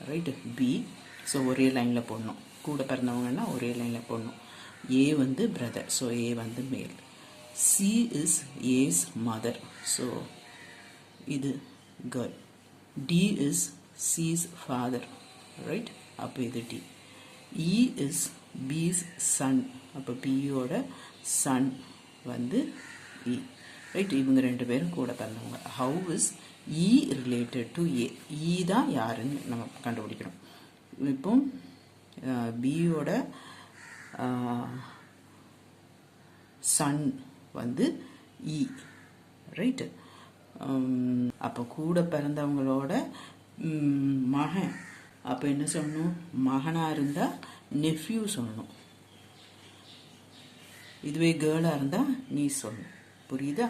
Right. B so ஒரே லைனில் போடணும். கூட பிறந்தவங்கன்னா ஒரே லைனில் போடணும். ஏ வந்து பிரதர், ஸோ ஏ வந்து male. C is A's mother, so இது girl. D is C's father, right, அப்போ இது D. E is B's son, அப்போ பியோட சன் வந்து இ, ரைட். இவங்க ரெண்டு பேரும் கூட பிறந்தவங்க. How is E related to A, E தான் யாருன்னு நம்ம கண்டுபிடிக்கணும். இப்போ பியோட சன் வந்து இ, ரைட்டு. அப்போ கூட பிறந்தவங்களோட மகன், அப்போ என்ன சொல்லணும்? மகனாக இருந்தால் நெஃப்யூ சொல்லணும். இதுவே கேர்ளாக இருந்தால் நீ சொல்லணும். புரியுதா?